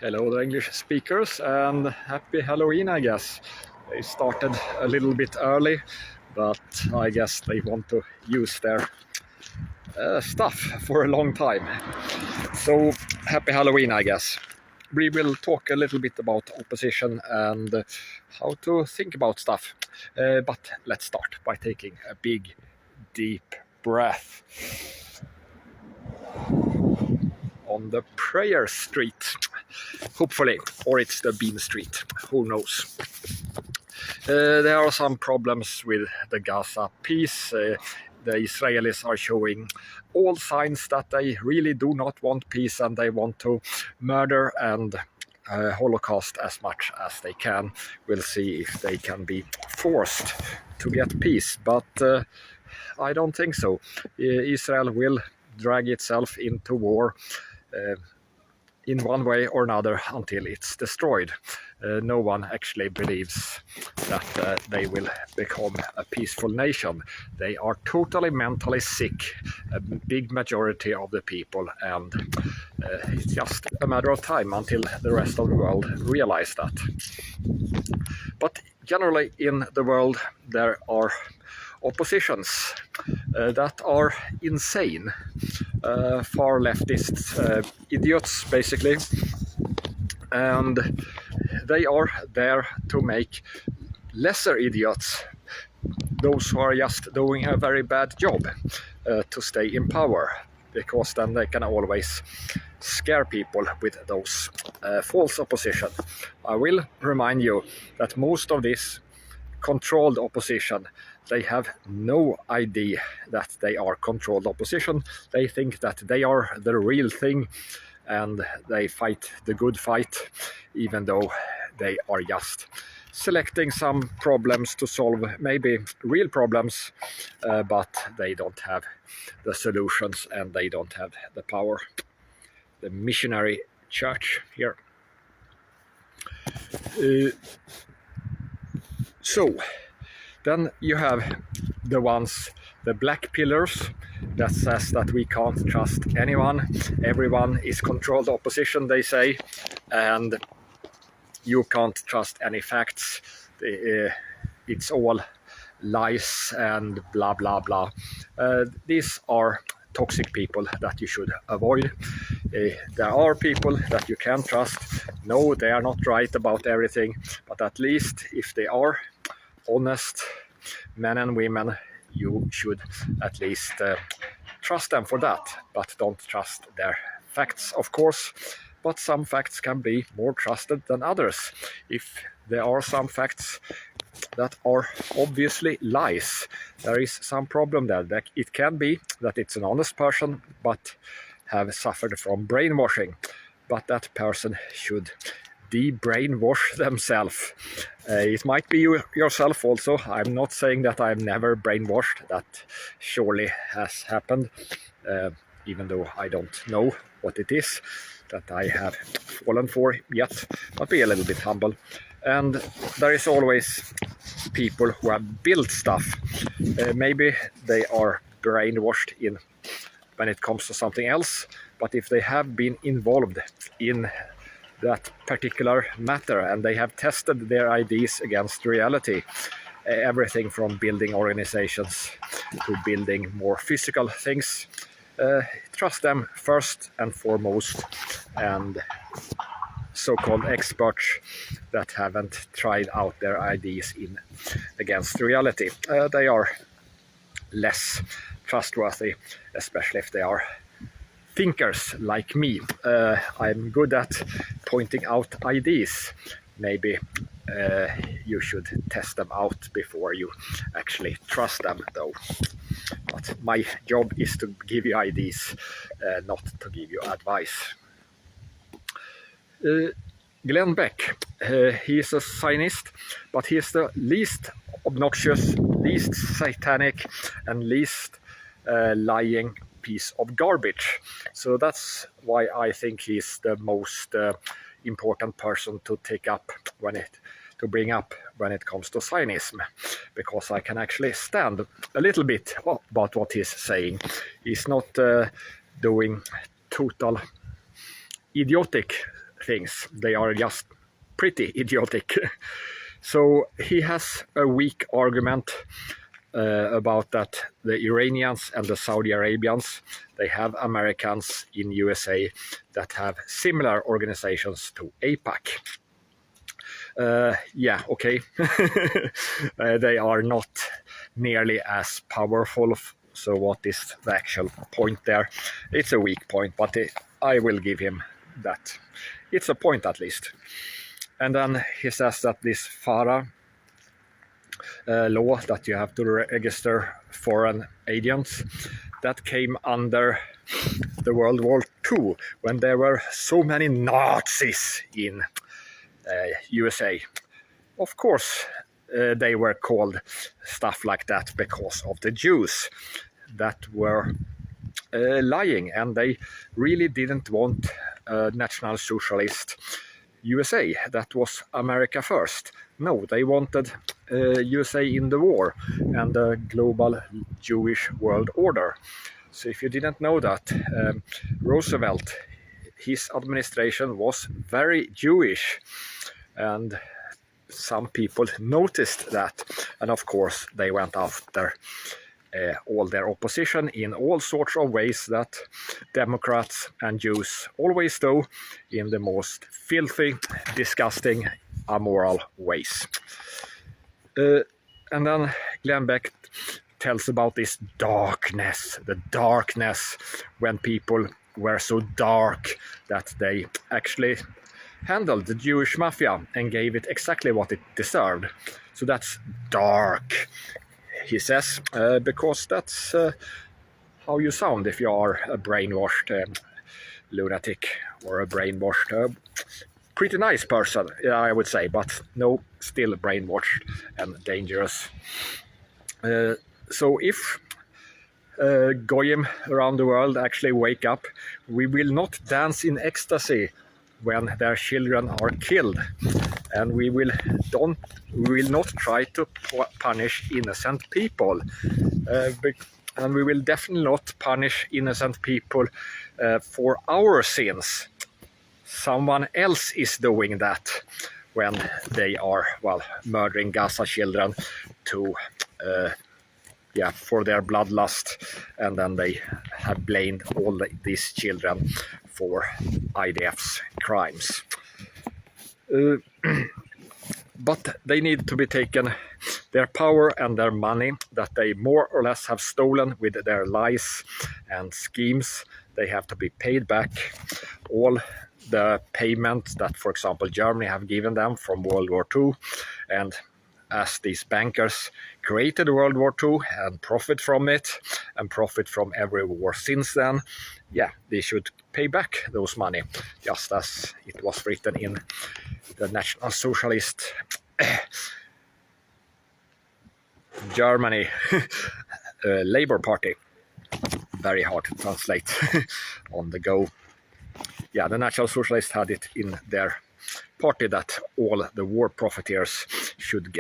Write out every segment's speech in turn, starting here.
Hello, the English speakers, and happy Halloween, I guess. They started a little bit early, but I guess they want to use their stuff for a long time. So, happy Halloween, I guess. We will talk a little bit about opposition and how to think about stuff. But let's start by taking a big, deep breath. On the prayer street, hopefully, or it's the Bean Street, who knows. There are some problems with the Gaza peace. The Israelis are showing all signs that they really do not want peace and they want to murder and Holocaust as much as they can. We'll see if they can be forced to get peace, but I don't think so. Israel will drag itself into war in one way or another until it's destroyed. No one actually believes that they will become a peaceful nation. They are totally mentally sick, a big majority of the people, and it's just a matter of time until the rest of the world realize that. But generally in the world there are oppositions that are insane, far leftist idiots basically, and they are there to make lesser idiots, those who are just doing a very bad job, to stay in power, because then they can always scare people with those false opposition. I will remind you that most of this controlled opposition, they have no idea that they are controlled opposition. They think that they are the real thing and they fight the good fight, even though they are just selecting some problems to solve, maybe real problems, but they don't have the solutions and they don't have the power. The missionary church here. So, then you have the ones, the black pillars, that says that we can't trust anyone. Everyone is controlled opposition, they say, and you can't trust any facts. It's all lies and blah, blah, blah. These are toxic people that you should avoid. There are people that you can trust. No, they are not right about everything, but at least if they are honest men and women, you should at least trust them for that, but don't trust their facts, of course. But some facts can be more trusted than others. If there are some facts that are obviously lies, there is some problem there. It can be that it's an honest person but have suffered from brainwashing, but that person should de-brainwash themselves. It might be you yourself also. I'm not saying that I'm never brainwashed. That surely has happened, even though I don't know what it is that I have fallen for yet, but be a little bit humble. And there is always people who have built stuff. Maybe they are brainwashed in when it comes to something else, but if they have been involved in that particular matter and they have tested their ideas against reality, everything from building organizations to building more physical things, trust them first and foremost, and so-called experts that haven't tried out their ideas in against reality, they are less trustworthy, especially if they are thinkers like me. I'm good at pointing out ideas. Maybe you should test them out before you actually trust them, though. But my job is to give you ideas, not to give you advice. Glenn Beck, he is a Zionist, but he is the least obnoxious, least satanic, and least lying piece of garbage. So that's why I think he's the most important person to bring up when it comes to Zionism, because I can actually stand a little bit about what he's saying. He's not doing total idiotic things. They are just pretty idiotic. So he has a weak argument about that the Iranians and the Saudi Arabians, they have Americans in USA that have similar organizations to AIPAC. Yeah, okay. They are not nearly as powerful. So what is the actual point there? It's a weak point, but I will give him that. It's a point at least. And then he says that this FARA law that you have to register foreign agents, that came under the World War II when there were so many Nazis in USA. Of course, they were called stuff like that because of the Jews that were lying, and they really didn't want a National Socialist USA. That was America first. No, they wanted USA in the war and a global Jewish world order. So if you didn't know that, Roosevelt, his administration was very Jewish, and some people noticed that, and of course they went after all their opposition in all sorts of ways that Democrats and Jews always do, in the most filthy, disgusting, immoral ways. And then Glenn Beck tells about this darkness, the darkness when people were so dark that they actually handled the Jewish mafia and gave it exactly what it deserved. So that's dark, he says, because that's how you sound if you are a brainwashed lunatic or a brainwashed pretty nice person, I would say, but no, still brainwashed and dangerous. So if Goyim around the world actually wake up, we will not dance in ecstasy when their children are killed, and we will not try to punish innocent people, and we will definitely not punish innocent people for our sins. Someone else is doing that when they are, well, murdering Gaza children to for their bloodlust, and then they have blamed all these children for IDF's crimes. But they need to be taken, their power and their money that they more or less have stolen with their lies and schemes, they have to be paid back. All the payments that, for example, Germany have given them from World War II, and as these bankers created World War II and profit from it and profit from every war since then, they should pay back those money, just as it was written in the National Socialist Germany Labour Party. Very hard to translate on the go. Yeah, the National Socialists had it in their party that all the war profiteers should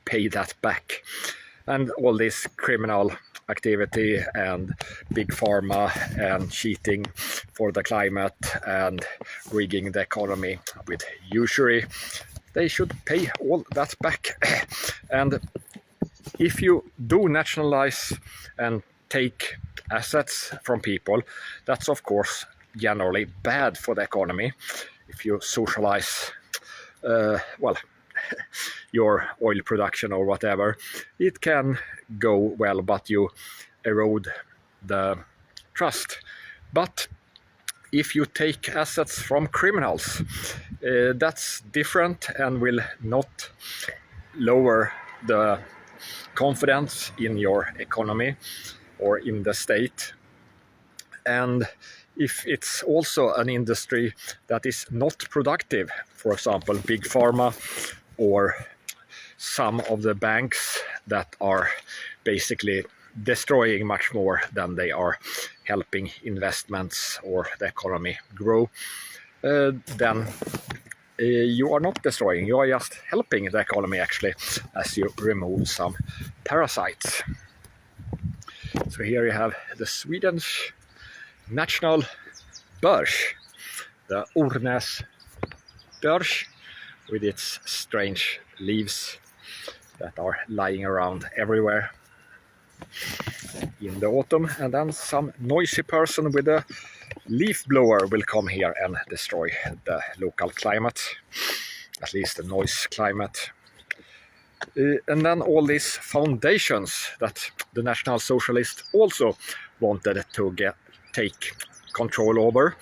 pay that back. And all this criminal activity and big pharma and cheating for the climate and rigging the economy with usury, they should pay all that back. And if you do nationalize and take assets from people, that's of course generally bad for the economy. If you socialize your oil production or whatever, it can go well, but you erode the trust. But if you take assets from criminals, that's different and will not lower the confidence in your economy or in the state. And if it's also an industry that is not productive, for example, big pharma or some of the banks that are basically destroying much more than they are helping investments or the economy grow, then you are not destroying, you are just helping the economy actually, as you remove some parasites. So here you have the Swedish National Börs, the Ornäs birch with its strange leaves that are lying around everywhere in the autumn. And then some noisy person with a leaf blower will come here and destroy the local climate, at least the noise climate. And then all these foundations that the National Socialists also wanted to take control over.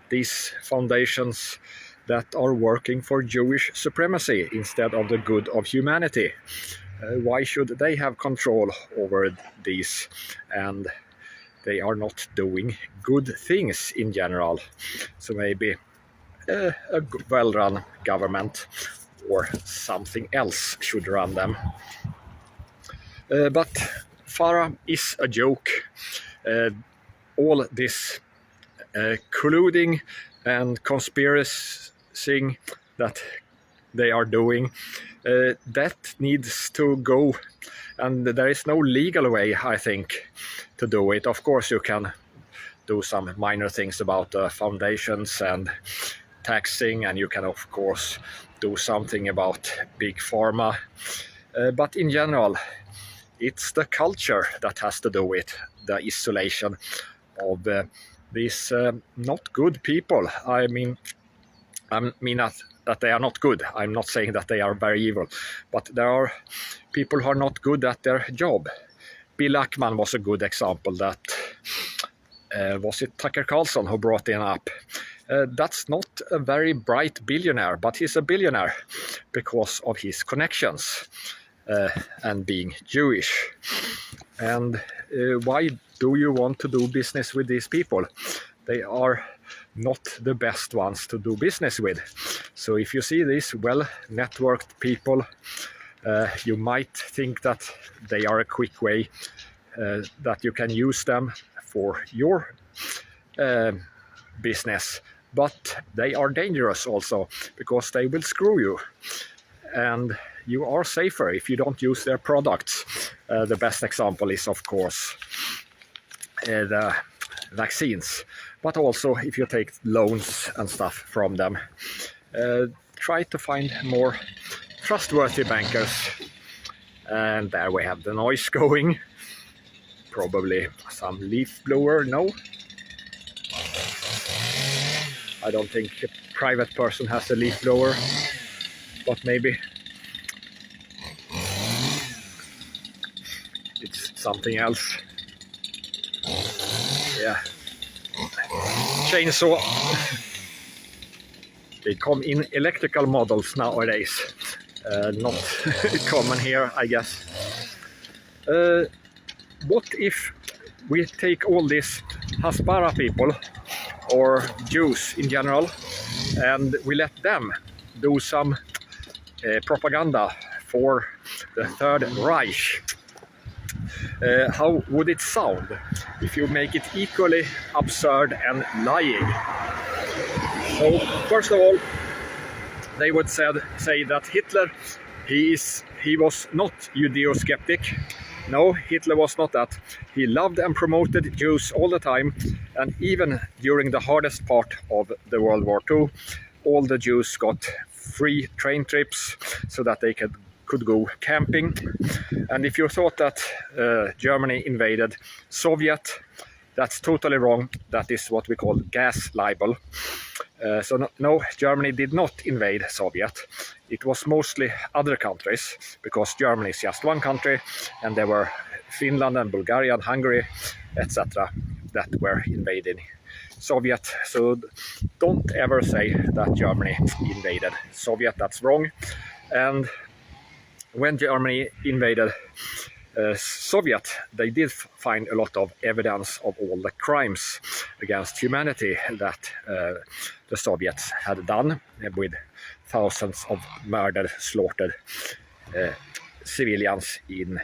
These foundations that are working for Jewish supremacy instead of the good of humanity. Why should they have control over these? And they are not doing good things in general. So maybe a well-run government or something else should run them. But Farah is a joke. All this colluding and conspiracying that they are doing, that needs to go, and there is no legal way, I think, to do it. Of course you can do some minor things about foundations and taxing, and you can of course do something about big pharma, but in general it's the culture that has to do with the isolation of these not good people. I mean not that they are not good. I'm not saying that they are very evil, but there are people who are not good at their job. Bill Ackman was a good example. That was it Tucker Carlson who brought him up. That's not a very bright billionaire, but he's a billionaire because of his connections and being Jewish. And why do you want to do business with these people? They are not the best ones to do business with. So if you see these well-networked people, you might think that they are a quick way that you can use them for your business, but they are dangerous also because they will screw you, and you are safer if you don't use their products. The best example is of course the vaccines, but also if you take loans and stuff from them. Try to find more trustworthy bankers. And there we have the noise going. Probably some leaf blower. No, I don't think a private person has a leaf blower, but maybe it's something else. Yeah, chainsaw. They come in electrical models nowadays. Not common here, I guess. What if we take all these Hasbara people, or Jews in general, and we let them do some propaganda for the Third Reich? How would it sound if you make it equally absurd and lying? So, first of all, they would say that Hitler, he was not Judeo-skeptic. No, Hitler was not that. He loved and promoted Jews all the time, and even during the hardest part of the World War II, all the Jews got free train trips so that they could go camping. And if you thought that Germany invaded Soviet, that's totally wrong. That is what we call gas libel. So no, Germany did not invade Soviet. It was mostly other countries, because Germany is just one country, and there were Finland and Bulgaria and Hungary, etc., that were invading Soviet. So don't ever say that Germany invaded Soviet. That's wrong. And when Germany invaded Soviet, they did find a lot of evidence of all the crimes against humanity that the Soviets had done, with thousands of murdered, slaughtered civilians in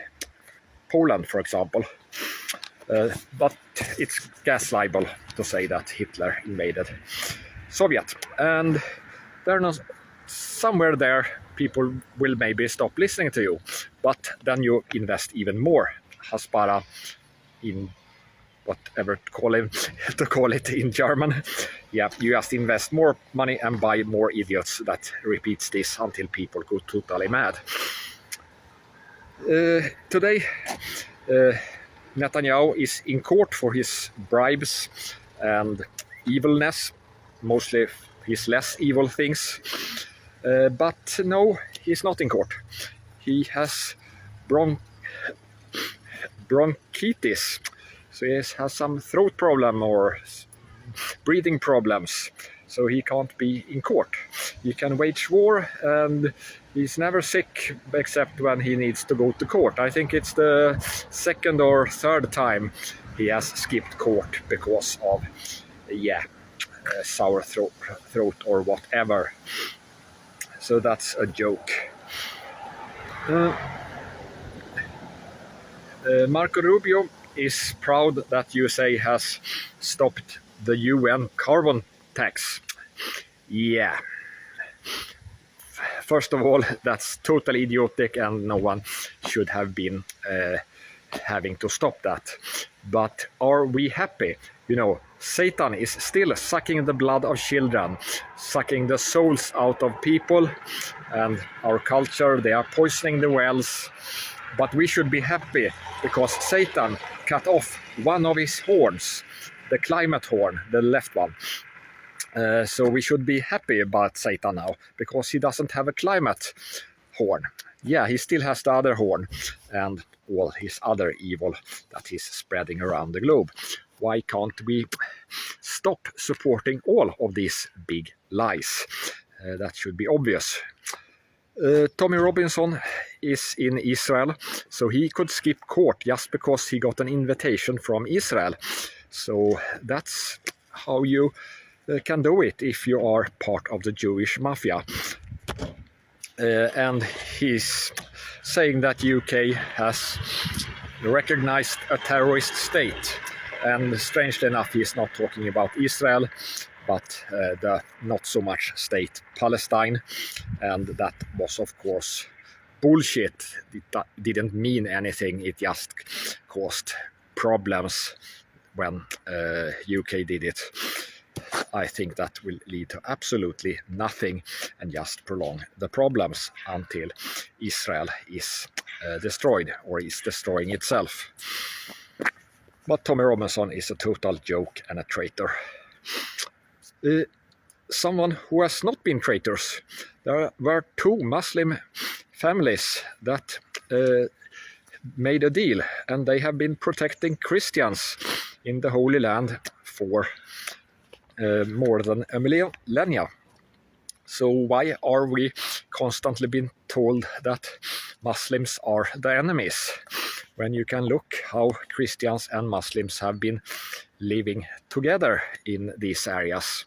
Poland, for example. But it's gas libel to say that Hitler invaded Soviet. And somewhere there, people will maybe stop listening to you, but then you invest even more Hasbara in whatever to call it in German, yeah, you just invest more money and buy more idiots that repeats this until people go totally mad. Today, Netanyahu is in court for his bribes and evilness, mostly his less evil things. But no, he's not in court. He has bronchitis, so he has some throat problem or breathing problems, so he can't be in court. He can wage war, and he's never sick except when he needs to go to court. I think it's the second or third time he has skipped court because of, sour throat or whatever. So that's a joke. Marco Rubio is proud that USA has stopped the UN carbon tax. Yeah. First of all, that's totally idiotic and no one should have been having to stop that. But are we happy? You know, Satan is still sucking the blood of children, sucking the souls out of people and our culture. They are poisoning the wells. But we should be happy because Satan cut off one of his horns, the climate horn, the left one. So we should be happy about Satan now because he doesn't have a climate horn. Yeah, he still has the other horn and all his other evil that he's spreading around the globe. Why can't we stop supporting all of these big lies? That should be obvious. Tommy Robinson is in Israel, so he could skip court just because he got an invitation from Israel. So that's how you can do it if you are part of the Jewish mafia. And he's saying that UK has recognized a terrorist state. And strangely enough, he's not talking about Israel, but the not so much state Palestine. And that was, of course, bullshit. It didn't mean anything. It just caused problems when UK did it. I think that will lead to absolutely nothing and just prolong the problems until Israel is destroyed or is destroying itself. But Tommy Robinson is a total joke and a traitor. Someone who has not been traitors. There were two Muslim families that made a deal, and they have been protecting Christians in the Holy Land for more than a millennia. So why are we constantly being told that Muslims are the enemies when you can look how Christians and Muslims have been living together in these areas?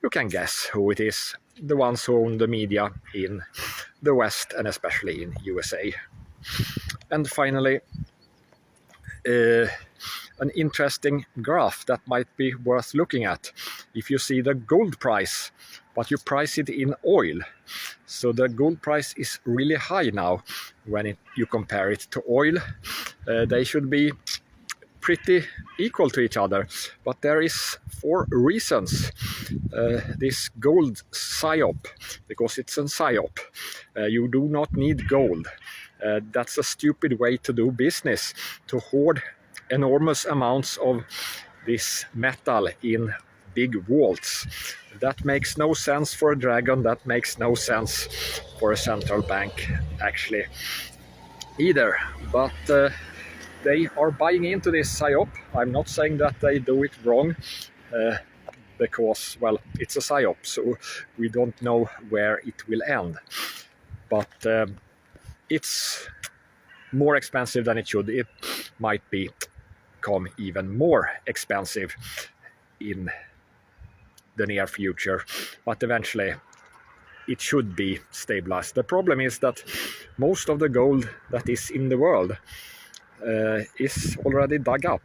You can guess who it is, the ones who own the media in the West and especially in USA. And finally, an interesting graph that might be worth looking at. If you see the gold price, but you price it in oil. So the gold price is really high now when you compare it to oil. They should be pretty equal to each other, but there is 4 reasons. This gold psyop, because it's a psyop. You do not need gold. That's a stupid way to do business, to hoard enormous amounts of this metal in big vaults. That makes no sense for a dragon. That makes no sense for a central bank, actually, either. But they are buying into this psyop. I'm not saying that they do it wrong, because, well, it's a psyop, so we don't know where it will end. But it's more expensive than it should. It might become even more expensive in the near future, but eventually it should be stabilized. The problem is that most of the gold that is in the world is already dug up,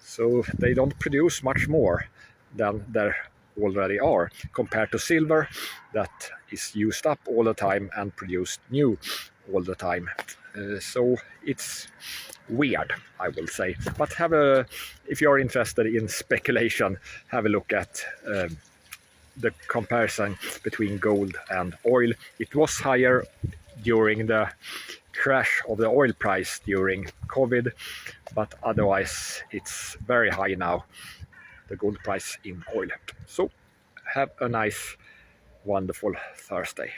so they don't produce much more than there already are, compared to silver that is used up all the time and produced new all the time. So it's weird, I will say. But if you're interested in speculation, have a look at the comparison between gold and oil. It was higher during the crash of the oil price during COVID, but otherwise it's very high now, the gold price in oil. So have a nice, wonderful Thursday.